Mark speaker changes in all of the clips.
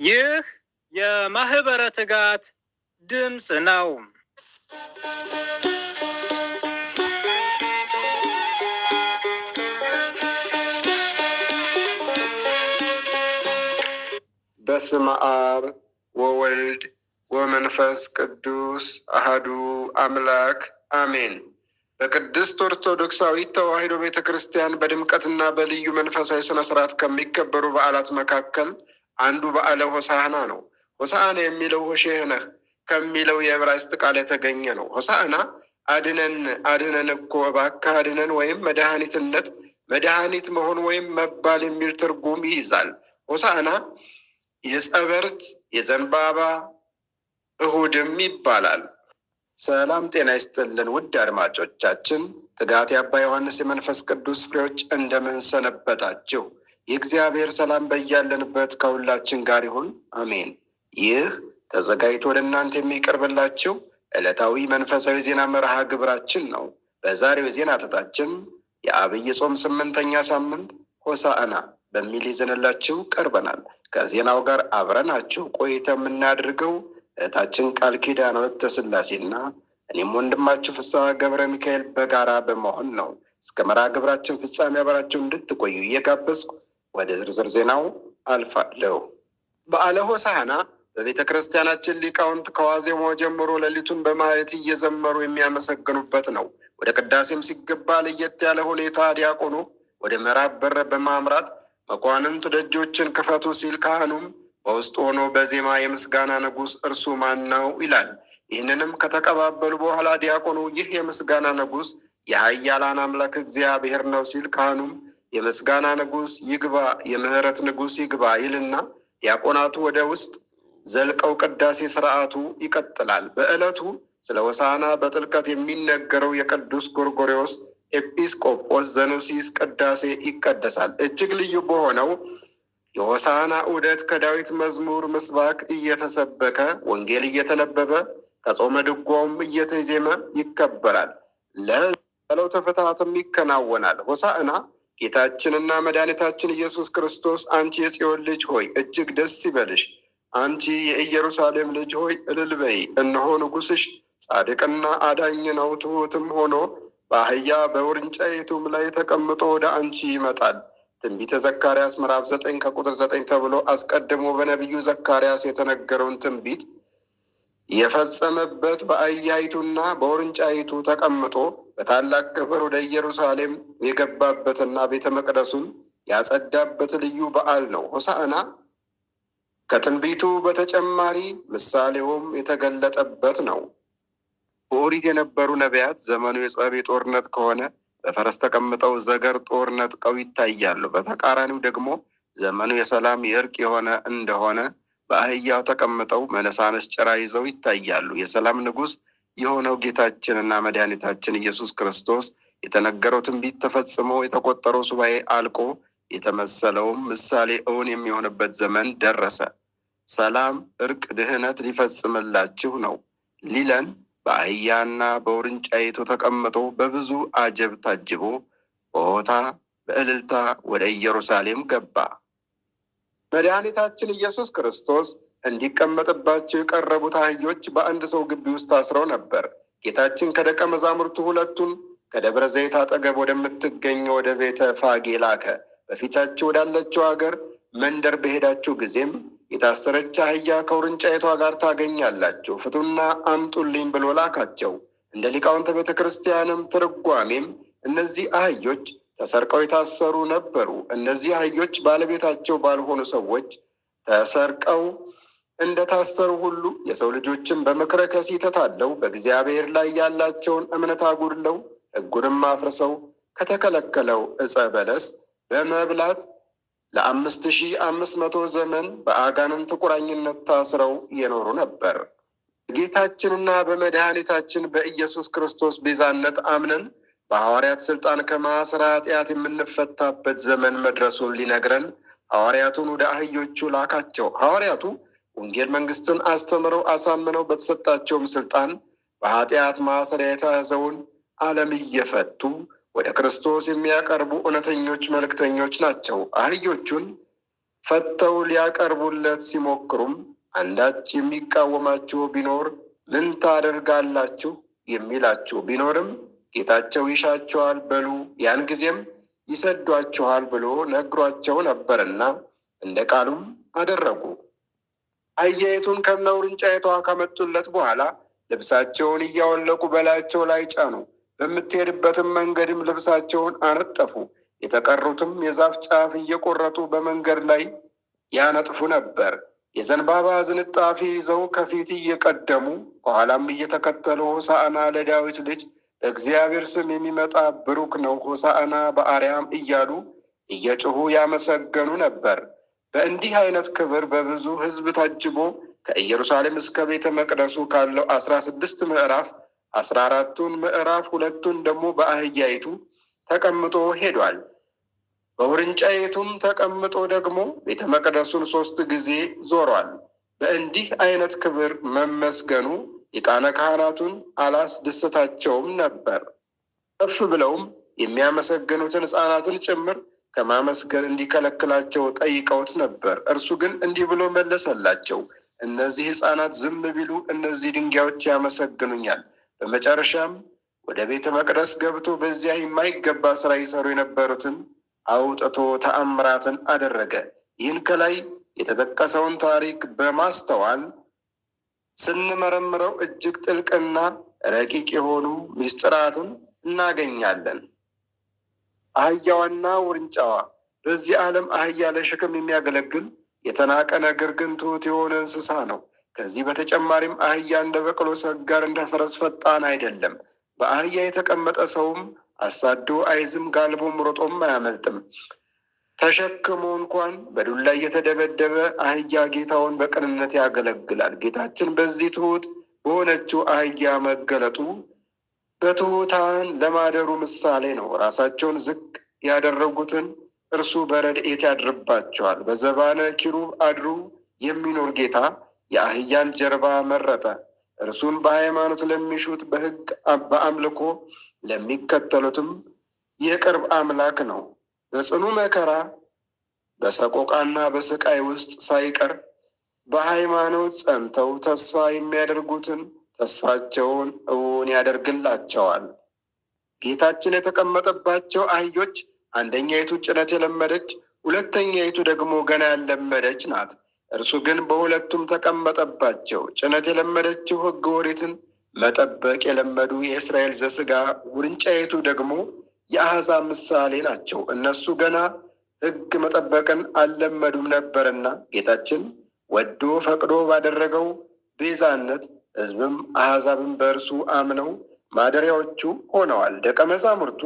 Speaker 1: ይህ የማህበረ ትጋት ድምጽ ነው።
Speaker 2: በስመ አብ ወወልድ ወመንፈስ ቅዱስ አሐዱ አምላክ አሜን። በቅድስት ኦርቶዶክሳዊት ተዋሕዶ ቤተክርስቲያን በድምቀትና በልዩ መንፈሳዊ ስነ ስርዓት ከሚከበሩ በዓላት መካከል አንዱ በዓለ ሆሳዕና ነው። ሆሳዕና የሚለው ሆሼዕ ነህ ከሚለው የዕብራይስጥ ቃል የተገኘ ነው። ሆሳዕና አድነን እኮ እባክህ አድነን ወይም መድኃኒትነት፣ መድኃኒት መሆን ወይም መባል የሚል ትርጉም ይይዛል። ሆሳዕና የጸበርት የዘንባባ እሁድም ይባላል። ሰላም ጤና ይስጥልን ውድ አድማጮቻችን፣ ትጋት የአባ ዮሐንስ የመንፈስ ቅዱስ ፍሬዎች እንደምን ሰነበታችሁ? የእግዚአብሔር ሰላም በያለንበት ከሁላችን ጋር ይሁን፣ አሜን። ይህ ተዘጋጅቶ ለእናንተ የሚቀርብላችሁ ዕለታዊ መንፈሳዊ ዜና መርሃ ግብራችን ነው። በዛሬው ዜና ተታችን የአብይ ጾም 8ኛ ሳምንት ሆሳዕና በሚል ይዘንላችሁ ቀርበናል። ከዜናው ጋር አብረናችሁ ቆይታ የምናደርገው እህታችን ቃል ኪዳነ ወለተ ሥላሴና እኔም ወንድማችሁ ፍስሐ ገብረ ሚካኤል በጋራ በመሆን ነው። እስከ መርሃ ግብራችን ፍጻሜ አብራችሁ እንድትቆዩ እየጋበዝኩ ወደ ዝርዝር ዜናው አልፋለሁ። በዓለ ሆሳዕና በቤተ ክርስቲያናችን ሊቃውንት ከዋዜማው ጀምሮ ሌሊቱን በማኅሌት እየዘመሩ የሚያመሰግኑበት ነው። ወደ ቅዳሴም ሲገባ ለየት ያለ ሁኔታ ዲያቆኑ ወደ ምዕራብ በር በማምራት መኳንንቱ ደጆችን ክፈቱ ሲል፣ ካህኑም በውስጡ ሆኖ በዜማ የምስጋና ንጉሥ እርሱ ማን ነው ይላል። ይህንንም ከተቀባበሉ በኋላ ዲያቆኑ ይህ የምስጋና ንጉሥ የኃያላን አምላክ እግዚአብሔር ነው ሲል፣ ካህኑም የምስጋና ንጉሥ ይግባ፣ የምህረት ንጉሥ ይግባ ይልና ዲያቆናቱ ወደ ውስጥ ዘልቀው ቅዳሴ ስርዓቱ ይቀጥላል። በዕለቱ ስለ ሆሳዕና በጥልቀት የሚነገረው የቅዱስ ጎርጎርዮስ ኤጲስቆጶስ ዘኑሲስ ቅዳሴ ይቀደሳል። እጅግ ልዩ በሆነው የሆሳዕና ዑደት ከዳዊት መዝሙር ምስባክ እየተሰበከ ወንጌል እየተነበበ ከጾመ ድጓውም እየተዜመ ይከበራል። ለጸሎተ ፍትሐትም ይከናወናል። ሆሳዕና ጌታችንና መድኃኒታችን ኢየሱስ ክርስቶስ አንቺ የጽዮን ልጅ ሆይ እጅግ ደስ ይበልሽ፣ አንቺ የኢየሩሳሌም ልጅ ሆይ እልል በይ፣ እነሆ ንጉሥሽ ጻድቅና አዳኝ ነው፣ ትሑትም ሆኖ በአህያ በውርንጫይቱም ላይ ተቀምጦ ወደ አንቺ ይመጣል። ትንቢተ ዘካርያስ ምዕራፍ 9 ከቁጥር 9 ተብሎ አስቀድሞ በነቢዩ ዘካርያስ የተነገረውን ትንቢት የፈጸመበት በአህያይቱና በውርንጫይቱ ተቀምጦ በታላቅ ክብር ወደ ኢየሩሳሌም የገባበትና ቤተ መቅደሱን ያጸዳበት ልዩ በዓል ነው። ሆሳዕና ከትንቢቱ በተጨማሪ ምሳሌውም የተገለጠበት ነው። በኦሪት የነበሩ ነቢያት ዘመኑ የጸብ ጦርነት ከሆነ በፈረስ ተቀምጠው ዘገር ጦር ነጥቀው ይታያሉ። በተቃራኒው ደግሞ ዘመኑ የሰላም የእርቅ የሆነ እንደሆነ በአህያው ተቀምጠው መነሳነስ ጭራ ይዘው ይታያሉ። የሰላም ንጉሥ የሆነው ጌታችንና መድኃኒታችን ኢየሱስ ክርስቶስ የተነገረው ትንቢት ተፈጽሞ የተቆጠረው ሱባኤ አልቆ የተመሰለውም ምሳሌ እውን የሚሆንበት ዘመን ደረሰ። ሰላም፣ እርቅ፣ ድህነት ሊፈጽምላችሁ ነው ሊለን በአህያና በውርንጫይቱ ተቀምጦ በብዙ አጀብ ታጅቦ በሆታ በእልልታ ወደ ኢየሩሳሌም ገባ። መድኃኒታችን ኢየሱስ ክርስቶስ እንዲቀመጥባቸው የቀረቡት አህዮች በአንድ ሰው ግቢ ውስጥ ታስረው ነበር። ጌታችን ከደቀ መዛሙርቱ ሁለቱን ከደብረ ዘይት አጠገብ ወደምትገኘው ወደ ቤተ ፋጌ ላከ። በፊታችሁ ወዳለችው ሀገር መንደር በሄዳችሁ ጊዜም የታሰረች አህያ ከውርንጫይቷ ጋር ታገኛላችሁ፣ ፍቱና አምጡልኝ ብሎ ላካቸው። እንደ ሊቃውንተ ቤተ ክርስቲያንም ትርጓሜም እነዚህ አህዮች ተሰርቀው የታሰሩ ነበሩ። እነዚህ አህዮች ባለቤታቸው ባልሆኑ ሰዎች ተሰርቀው እንደታሰሩ ሁሉ የሰው ልጆችን በምክረ ከሲህ ተታለው በእግዚአብሔር ላይ ያላቸውን እምነት አጉድለው ሕጉንም አፍርሰው ከተከለከለው ዕፀ በለስ በመብላት ለ5500 ዘመን በአጋንንት ቁራኝነት ታስረው የኖሩ ነበር። ጌታችንና በመድኃኒታችን በኢየሱስ ክርስቶስ ቤዛነት አምነን በሐዋርያት ስልጣን ከማሰረ ኃጢአት የምንፈታበት ዘመን መድረሱን ሊነግረን ሐዋርያቱን ወደ አህዮቹ ላካቸው። ሐዋርያቱ ወንጌል መንግስትን አስተምረው አሳምነው በተሰጣቸውም ስልጣን በኃጢአት ማሰሪያ የተያዘውን ዓለም እየፈቱ ወደ ክርስቶስ የሚያቀርቡ እውነተኞች መልእክተኞች ናቸው። አህዮቹን ፈተው ሊያቀርቡለት ሲሞክሩም አንዳች የሚቃወማቸው ቢኖር ምን ታደርጋላችሁ የሚላቸው ቢኖርም ጌታቸው ይሻቸዋል በሉ ያን ጊዜም ይሰዷችኋል ብሎ ነግሯቸው ነበርና እንደ ቃሉም አደረጉ። አህያይቱን ከነውርንጫይቷ ካመጡለት በኋላ ልብሳቸውን እያወለቁ በላያቸው ላይ ጫኑ። በምትሄድበትም መንገድም ልብሳቸውን አነጠፉ። የተቀሩትም የዛፍ ጫፍ እየቆረጡ በመንገድ ላይ ያነጥፉ ነበር። የዘንባባ ዝንጣፊ ይዘው ከፊት እየቀደሙ ከኋላም እየተከተሉ ሆሳዕና ለዳዊት ልጅ በእግዚአብሔር ስም የሚመጣ ብሩክ ነው፣ ሆሳዕና በአርያም እያሉ እየጮሁ ያመሰገኑ ነበር። በእንዲህ አይነት ክብር በብዙ ሕዝብ ታጅቦ ከኢየሩሳሌም እስከ ቤተ መቅደሱ ካለው 16 ምዕራፍ 14ቱን ምዕራፍ 2ቱን ደግሞ በአህያይቱ ተቀምጦ ሄዷል። በውርንጫይቱም ተቀምጦ ደግሞ ቤተ መቅደሱን 3 ጊዜ ዞሯል። በእንዲህ አይነት ክብር መመስገኑ ሊቃነ ካህናቱን አላስደሰታቸውም ነበር። ከፍ ብለውም የሚያመሰግኑትን ሕፃናትን ጭምር ከማመስገን እንዲከለክላቸው ጠይቀውት ነበር። እርሱ ግን እንዲህ ብሎ መለሰላቸው፣ እነዚህ ሕፃናት ዝም ቢሉ እነዚህ ድንጋዮች ያመሰግኑኛል። በመጨረሻም ወደ ቤተ መቅደስ ገብቶ በዚያ የማይገባ ስራ ይሰሩ የነበሩትን አውጥቶ ተአምራትን አደረገ። ይህን ከላይ የተጠቀሰውን ታሪክ በማስተዋል ስንመረምረው እጅግ ጥልቅና ረቂቅ የሆኑ ምስጢራትን እናገኛለን። አህያዋና ውርንጫዋ በዚህ ዓለም አህያ ለሸክም የሚያገለግል የተናቀ ነገር ግን ትሑት የሆነ እንስሳ ነው። ከዚህ በተጨማሪም አህያ እንደ በቅሎ ሰጋር እንደ ፈረስ ፈጣን አይደለም። በአህያ የተቀመጠ ሰውም አሳዶ አይዝም፣ ጋልቦም ሮጦም አያመልጥም። ተሸክሞ እንኳን በዱላ እየተደበደበ አህያ ጌታውን በቅንነት ያገለግላል። ጌታችን በዚህ ትሑት በሆነችው አህያ መገለጡ በትሑታን ለማደሩ ምሳሌ ነው። ራሳቸውን ዝቅ ያደረጉትን እርሱ በረድኤት ያድርባቸዋል። በዘባነ ኪሩብ አድሩ የሚኖር ጌታ የአህያን ጀርባ መረጠ። እርሱን በሃይማኖት ለሚሹት በሕግ በአምልኮ ለሚከተሉትም የቅርብ አምላክ ነው። በጽኑ መከራ በሰቆቃና በስቃይ ውስጥ ሳይቀር በሃይማኖት ጸንተው ተስፋ የሚያደርጉትን ተስፋቸውን እውን ያደርግላቸዋል። ጌታችን የተቀመጠባቸው አህዮች አንደኛይቱ ጭነት የለመደች፣ ሁለተኛይቱ ደግሞ ገና ያልለመደች ናት። እርሱ ግን በሁለቱም ተቀመጠባቸው። ጭነት የለመደችው ሕገ ኦሪትን መጠበቅ የለመዱ የእስራኤል ዘሥጋ፣ ውርንጫይቱ ደግሞ የአሕዛብ ምሳሌ ናቸው። እነሱ ገና ሕግ መጠበቅን አልለመዱም ነበርና ጌታችን ወዶ ፈቅዶ ባደረገው ቤዛነት ሕዝብም አሕዛብም በእርሱ አምነው ማደሪያዎቹ ሆነዋል። ደቀ መዛሙርቱ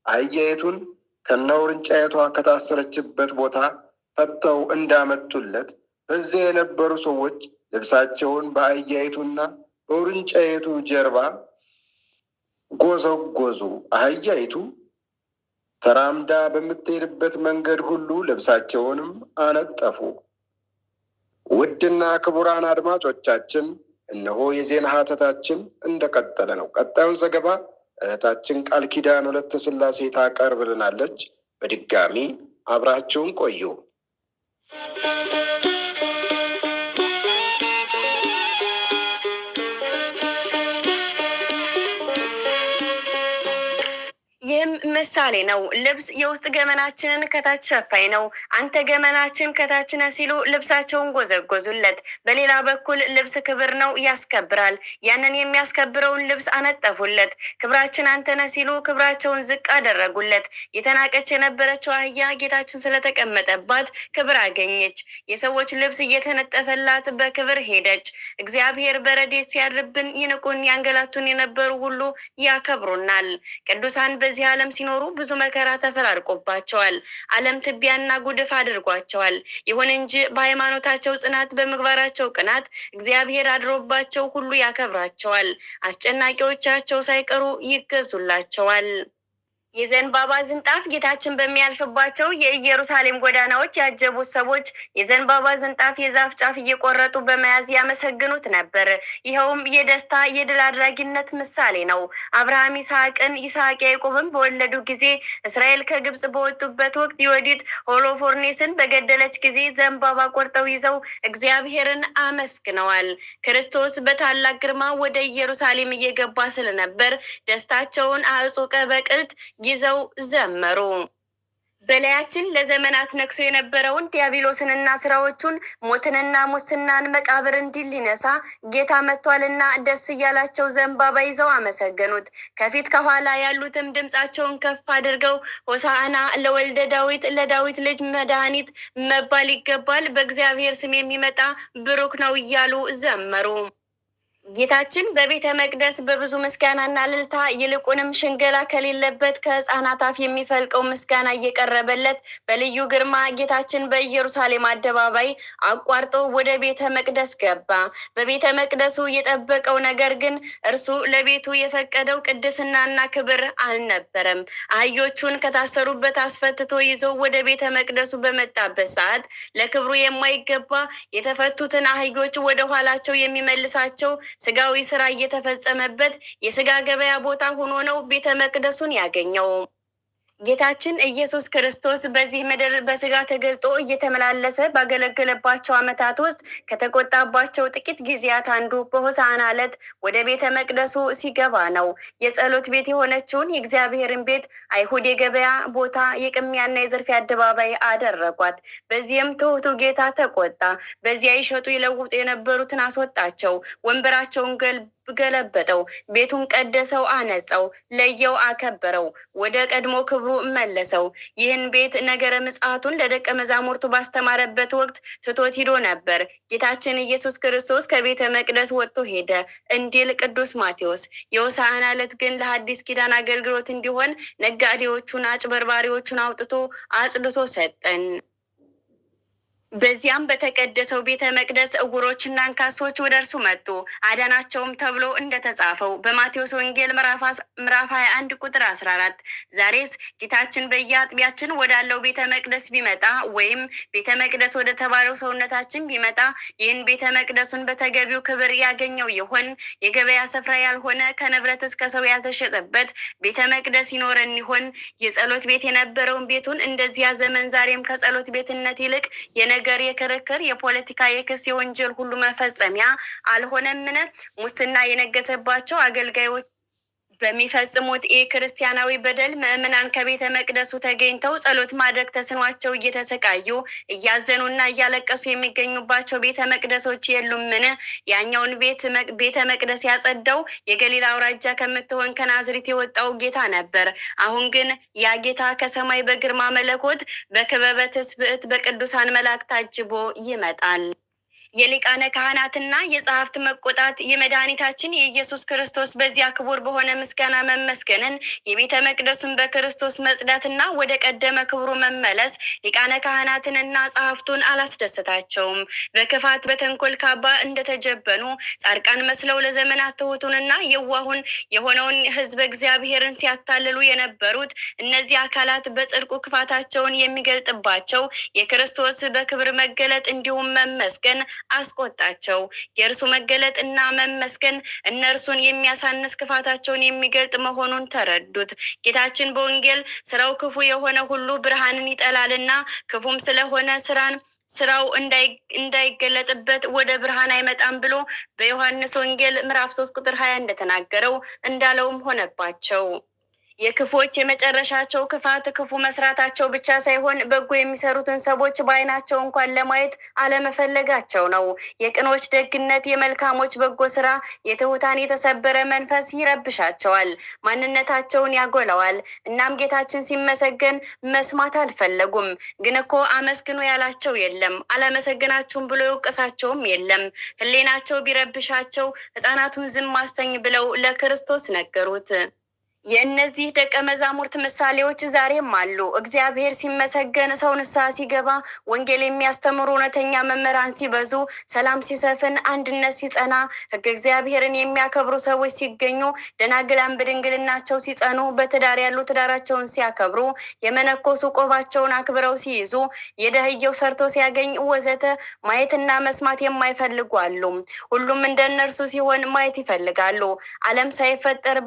Speaker 2: አህያይቱን ከነውርንጫይቷ ከታሰረችበት ቦታ ፈተው እንዳመጡለት በዚያ የነበሩ ሰዎች ልብሳቸውን በአህያይቱና በውርንጫይቱ ጀርባ ጎዘጎዙ። አህያይቱ ተራምዳ በምትሄድበት መንገድ ሁሉ ልብሳቸውንም አነጠፉ። ውድና ክቡራን አድማጮቻችን፣ እነሆ የዜና ሀተታችን እንደቀጠለ ነው። ቀጣዩን ዘገባ እህታችን ቃል ኪዳን ወለተ ሥላሴ ታቀርብልናለች። በድጋሚ አብራችሁን ቆዩ።
Speaker 3: ይህም ምሳሌ ነው። ልብስ የውስጥ ገመናችንን ከታች ሸፋኝ ነው። አንተ ገመናችን ከታች ነህ ሲሉ ልብሳቸውን ጎዘጎዙለት። በሌላ በኩል ልብስ ክብር ነው፣ ያስከብራል። ያንን የሚያስከብረውን ልብስ አነጠፉለት። ክብራችን አንተ ነህ ሲሉ ክብራቸውን ዝቅ አደረጉለት። የተናቀች የነበረችው አህያ ጌታችን ስለተቀመጠባት ክብር አገኘች። የሰዎች ልብስ እየተነጠፈላት በክብር ሄደች። እግዚአብሔር በረድኤት ሲያድርብን ይንቁን ያንገላቱን የነበሩ ሁሉ ያከብሩናል። ቅዱሳን በዚህ ዓለም ሲኖሩ ብዙ መከራ ተፈራርቆባቸዋል። ዓለም ትቢያና ጉድፍ አድርጓቸዋል። ይሁን እንጂ በሃይማኖታቸው ጽናት፣ በምግባራቸው ቅናት እግዚአብሔር አድሮባቸው ሁሉ ያከብራቸዋል። አስጨናቂዎቻቸው ሳይቀሩ ይገዙላቸዋል። የዘንባባ ዝንጣፍ ጌታችን በሚያልፍባቸው የኢየሩሳሌም ጎዳናዎች ያጀቡት ሰዎች የዘንባባ ዝንጣፍ የዛፍ ጫፍ እየቆረጡ በመያዝ ያመሰግኑት ነበር። ይኸውም የደስታ የድል አድራጊነት ምሳሌ ነው። አብርሃም ይስሐቅን፣ ይስሐቅ ያዕቆብን በወለዱ ጊዜ፣ እስራኤል ከግብጽ በወጡበት ወቅት ዮዲት ሆሎፎርኔስን በገደለች ጊዜ ዘንባባ ቆርጠው ይዘው እግዚአብሔርን አመስግነዋል። ክርስቶስ በታላቅ ግርማ ወደ ኢየሩሳሌም እየገባ ስለነበር ደስታቸውን አዕጹቀ በቅልት ይዘው ዘመሩ። በላያችን ለዘመናት ነክሶ የነበረውን ዲያብሎስንና ስራዎቹን፣ ሞትንና ሙስናን፣ መቃብርን ድል ሊነሳ ጌታ መጥቷልና ደስ እያላቸው ዘንባባ ይዘው አመሰገኑት። ከፊት ከኋላ ያሉትም ድምጻቸውን ከፍ አድርገው ሆሳዕና ለወልደ ዳዊት፣ ለዳዊት ልጅ መድኃኒት መባል ይገባል፣ በእግዚአብሔር ስም የሚመጣ ብሩክ ነው እያሉ ዘመሩ። ጌታችን በቤተ መቅደስ በብዙ ምስጋናና እልልታ ይልቁንም ሽንገላ ከሌለበት ከሕፃናት አፍ የሚፈልቀው ምስጋና እየቀረበለት በልዩ ግርማ ጌታችን በኢየሩሳሌም አደባባይ አቋርጦ ወደ ቤተ መቅደስ ገባ። በቤተ መቅደሱ የጠበቀው ነገር ግን እርሱ ለቤቱ የፈቀደው ቅድስናና ክብር አልነበረም። አህዮቹን ከታሰሩበት አስፈትቶ ይዞ ወደ ቤተ መቅደሱ በመጣበት ሰዓት ለክብሩ የማይገባ የተፈቱትን አህዮች ወደ ኋላቸው የሚመልሳቸው ስጋዊ ስራ እየተፈጸመበት የስጋ ገበያ ቦታ ሆኖ ነው ቤተ መቅደሱን ያገኘው። ጌታችን ኢየሱስ ክርስቶስ በዚህ ምድር በስጋ ተገልጦ እየተመላለሰ ባገለገለባቸው ዓመታት ውስጥ ከተቆጣባቸው ጥቂት ጊዜያት አንዱ በሆሳዕና ዕለት ወደ ቤተ መቅደሱ ሲገባ ነው። የጸሎት ቤት የሆነችውን የእግዚአብሔርን ቤት አይሁድ የገበያ ቦታ፣ የቅሚያና የዝርፊያ አደባባይ አደረጓት። በዚህም ትሑቱ ጌታ ተቆጣ። በዚያ ይሸጡ ይለውጡ የነበሩትን አስወጣቸው። ወንበራቸውን ገለበጠው። ቤቱን ቀደሰው፣ አነጸው፣ ለየው፣ አከበረው፣ ወደ ቀድሞ ክብሩ መለሰው። ይህን ቤት ነገረ ምጽአቱን ለደቀ መዛሙርቱ ባስተማረበት ወቅት ትቶት ሂዶ ነበር። ጌታችን ኢየሱስ ክርስቶስ ከቤተ መቅደስ ወጥቶ ሄደ እንዲል ቅዱስ ማቴዎስ። የሆሳዕና ዕለት ግን ለሐዲስ ኪዳን አገልግሎት እንዲሆን ነጋዴዎቹን፣ አጭበርባሪዎቹን አውጥቶ አጽድቶ ሰጠን። በዚያም በተቀደሰው ቤተ መቅደስ እውሮችና አንካሶች ወደ እርሱ መጡ፣ አዳናቸውም ተብሎ እንደተጻፈው በማቴዎስ ወንጌል ምዕራፍ 21 ቁጥር 14። ዛሬስ ጌታችን በየአጥቢያችን ወዳለው ቤተ መቅደስ ቢመጣ ወይም ቤተ መቅደስ ወደ ተባለው ሰውነታችን ቢመጣ ይህን ቤተ መቅደሱን በተገቢው ክብር ያገኘው ይሆን? የገበያ ስፍራ ያልሆነ ከንብረት እስከ ሰው ያልተሸጠበት ቤተ መቅደስ ይኖረን ይሆን? የጸሎት ቤት የነበረውን ቤቱን እንደዚያ ዘመን ዛሬም ከጸሎት ቤትነት ይልቅ የነገር፣ የክርክር፣ የፖለቲካ፣ የክስ፣ የወንጀል ሁሉ መፈጸሚያ አልሆነምን? ሙስና የነገሰባቸው አገልጋዮች በሚፈጽሙት ክርስቲያናዊ በደል ምዕመናን ከቤተ መቅደሱ ተገኝተው ጸሎት ማድረግ ተስኗቸው እየተሰቃዩ እያዘኑና እያለቀሱ የሚገኙባቸው ቤተ መቅደሶች የሉምን? ያኛውን ቤተ መቅደስ ያጸዳው የገሊላ አውራጃ ከምትሆን ከናዝሬት የወጣው ጌታ ነበር። አሁን ግን ያ ጌታ ከሰማይ በግርማ መለኮት በክበበ ትስብእት በቅዱሳን መላእክት ታጅቦ ይመጣል። የሊቃነ ካህናትና የጸሐፍት መቆጣት የመድኃኒታችን የኢየሱስ ክርስቶስ በዚያ ክቡር በሆነ ምስጋና መመስገንን የቤተ መቅደሱን በክርስቶስ መጽዳትና ወደ ቀደመ ክብሩ መመለስ ሊቃነ ካህናትንና ጸሐፍቱን አላስደሰታቸውም። በክፋት በተንኮል ካባ እንደተጀበኑ ጻድቃን መስለው ለዘመናት ትሑቱንና የዋሁን የሆነውን ሕዝበ እግዚአብሔርን ሲያታልሉ የነበሩት እነዚህ አካላት በጽድቁ ክፋታቸውን የሚገልጥባቸው የክርስቶስ በክብር መገለጥ እንዲሁም መመስገን አስቆጣቸው። የእርሱ መገለጥና መመስገን እነርሱን የሚያሳንስ ክፋታቸውን የሚገልጥ መሆኑን ተረዱት። ጌታችን በወንጌል ስራው ክፉ የሆነ ሁሉ ብርሃንን ይጠላልና ክፉም ስለሆነ ስራው እንዳይገለጥበት ወደ ብርሃን አይመጣም ብሎ በዮሐንስ ወንጌል ምዕራፍ 3 ቁጥር 20 እንደተናገረው እንዳለውም ሆነባቸው። የክፎች የመጨረሻቸው ክፋት ክፉ መስራታቸው ብቻ ሳይሆን በጎ የሚሰሩትን ሰዎች በዓይናቸው እንኳን ለማየት አለመፈለጋቸው ነው። የቅኖች ደግነት፣ የመልካሞች በጎ ስራ፣ የትሑታን የተሰበረ መንፈስ ይረብሻቸዋል፣ ማንነታቸውን ያጎለዋል። እናም ጌታችን ሲመሰገን መስማት አልፈለጉም። ግን እኮ አመስግኑ ያላቸው የለም፣ አላመሰገናችሁም ብሎ የወቀሳቸውም የለም። ሕሊናቸው ቢረብሻቸው ሕፃናቱን ዝም አሰኝ ብለው ለክርስቶስ ነገሩት። የእነዚህ ደቀ መዛሙርት ምሳሌዎች ዛሬም አሉ። እግዚአብሔር ሲመሰገን፣ ሰው ንስሐ ሲገባ፣ ወንጌል የሚያስተምሩ እውነተኛ መምህራን ሲበዙ፣ ሰላም ሲሰፍን፣ አንድነት ሲጸና፣ ሕግ እግዚአብሔርን የሚያከብሩ ሰዎች ሲገኙ፣ ደናግላን በድንግልናቸው ሲጸኑ፣ በትዳር ያሉ ትዳራቸውን ሲያከብሩ፣ የመነኮሱ ቆባቸውን አክብረው ሲይዙ፣ የደህየው ሰርቶ ሲያገኝ ወዘተ ማየትና መስማት የማይፈልጉ አሉ። ሁሉም እንደነርሱ ሲሆን ማየት ይፈልጋሉ። ዓለም ሳይፈጠር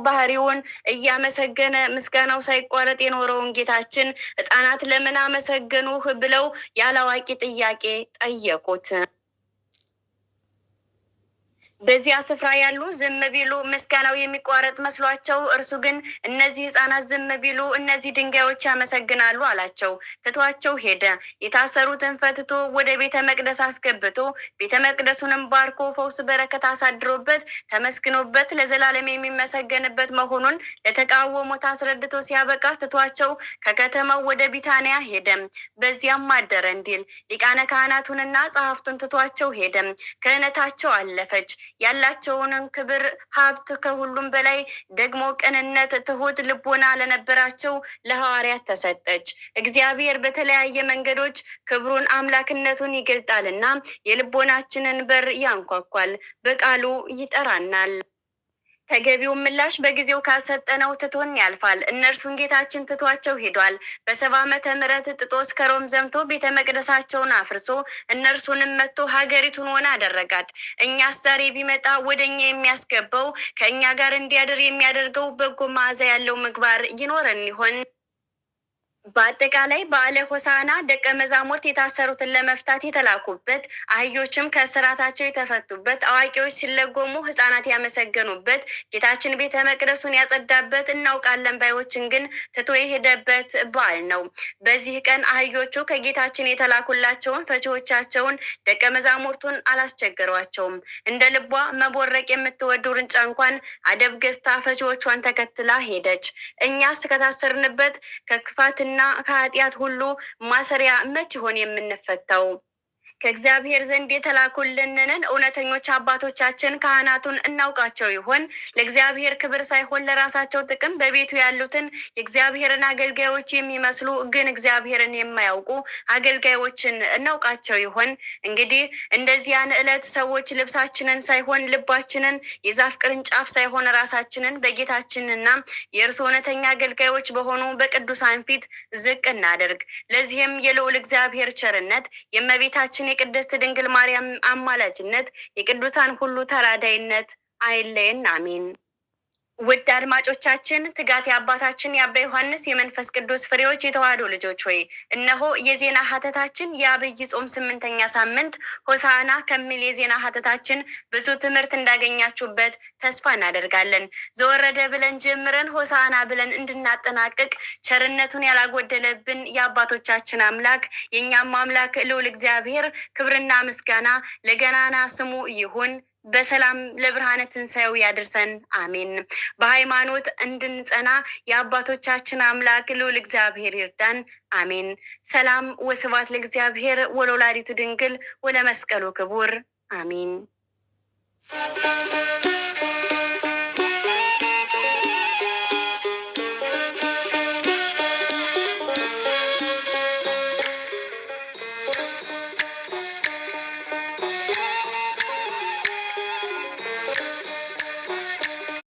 Speaker 3: ባህሪውን እያመሰገነ ምስጋናው ሳይቋረጥ የኖረውን ጌታችን ሕፃናት ለምን አመሰገኑህ ብለው ያላዋቂ ጥያቄ ጠየቁት። በዚያ ስፍራ ያሉ ዝም ቢሉ ምስጋናው የሚቋረጥ መስሏቸው፣ እርሱ ግን እነዚህ ሕፃናት ዝም ቢሉ እነዚህ ድንጋዮች ያመሰግናሉ አላቸው። ትቷቸው ሄደ። የታሰሩትን ፈትቶ ወደ ቤተ መቅደስ አስገብቶ ቤተ መቅደሱንም ባርኮ ፈውስ በረከት አሳድሮበት ተመስግኖበት ለዘላለም የሚመሰገንበት መሆኑን ለተቃወሙት አስረድቶ ሲያበቃ ትቷቸው ከከተማው ወደ ቢታንያ ሄደ። በዚያም አደረ እንዲል ሊቃነ ካህናቱንና ጸሐፍቱን ትቷቸው ሄደ። ክህነታቸው አለፈች። ያላቸውንን ክብር ሀብት ከሁሉም በላይ ደግሞ ቅንነት፣ ትሁት ልቦና ለነበራቸው ለሐዋርያት ተሰጠች። እግዚአብሔር በተለያየ መንገዶች ክብሩን አምላክነቱን ይገልጣልና የልቦናችንን በር ያንኳኳል፣ በቃሉ ይጠራናል። ተገቢውን ምላሽ በጊዜው ካልሰጠነው ትቶን ያልፋል። እነርሱን ጌታችን ትቷቸው ሄዷል። በ70 ዓመተ ምህረት ጥጦስ ከሮም ዘምቶ ቤተ መቅደሳቸውን አፍርሶ እነርሱንም መጥቶ ሀገሪቱን ወና አደረጋት። እኛስ ዛሬ ቢመጣ ወደኛ የሚያስገባው ከእኛ ጋር እንዲያድር የሚያደርገው በጎ መዓዛ ያለው ምግባር ይኖረን ይሆን? በአጠቃላይ በዓለ ሆሳዕና ደቀ መዛሙርት የታሰሩትን ለመፍታት የተላኩበት፣ አህዮችም ከእስራታቸው የተፈቱበት፣ አዋቂዎች ሲለጎሙ ሕፃናት ያመሰገኑበት፣ ጌታችን ቤተ መቅደሱን ያጸዳበት፣ እናውቃለን ባዮችን ግን ትቶ የሄደበት በዓል ነው። በዚህ ቀን አህዮቹ ከጌታችን የተላኩላቸውን ፈቺዎቻቸውን ደቀ መዛሙርቱን አላስቸገሯቸውም። እንደ ልቧ መቦረቅ የምትወድ ውርንጫ እንኳን አደብ ገዝታ ፈቺዎቿን ተከትላ ሄደች። እኛስ ከታሰርንበት ከክፋትና ከኃጢአት ሁሉ ማሰሪያ መች ይሆን የምንፈታው? ከእግዚአብሔር ዘንድ የተላኩልንን እውነተኞች አባቶቻችን ካህናቱን እናውቃቸው ይሆን? ለእግዚአብሔር ክብር ሳይሆን ለራሳቸው ጥቅም በቤቱ ያሉትን የእግዚአብሔርን አገልጋዮች የሚመስሉ ግን እግዚአብሔርን የማያውቁ አገልጋዮችን እናውቃቸው ይሆን? እንግዲህ እንደዚያን ዕለት ሰዎች ልብሳችንን ሳይሆን ልባችንን፣ የዛፍ ቅርንጫፍ ሳይሆን ራሳችንን በጌታችንና የእርሱ እውነተኛ አገልጋዮች በሆኑ በቅዱሳን ፊት ዝቅ እናደርግ። ለዚህም የልዑል እግዚአብሔር ቸርነት፣ የእመቤታችን የቅድስት ድንግል ማርያም አማላጅነት፣ የቅዱሳን ሁሉ ተራዳይነት አይለየን። አሜን። ውድ አድማጮቻችን፣ ትጋት የአባታችን የአባ ዮሐንስ የመንፈስ ቅዱስ ፍሬዎች የተዋሕዶ ልጆች ሆይ፣ እነሆ የዜና ሀተታችን የአብይ ጾም 8ኛ ሳምንት ሆሳዕና ከሚል የዜና ሀተታችን ብዙ ትምህርት እንዳገኛችሁበት ተስፋ እናደርጋለን። ዘወረደ ብለን ጀምረን ሆሳዕና ብለን እንድናጠናቅቅ ቸርነቱን ያላጎደለብን የአባቶቻችን አምላክ የእኛም አምላክ ልዑል እግዚአብሔር ክብርና ምስጋና ለገናና ስሙ ይሁን። በሰላም ለብርሃነ ትንሣኤው ያድርሰን። አሜን። በሃይማኖት እንድንጸና የአባቶቻችን አምላክ ልዑል እግዚአብሔር ይርዳን። አሜን። ሰላም ወስብሐት ለእግዚአብሔር ወለወላዲቱ ድንግል ወለመስቀሉ ክቡር። አሜን።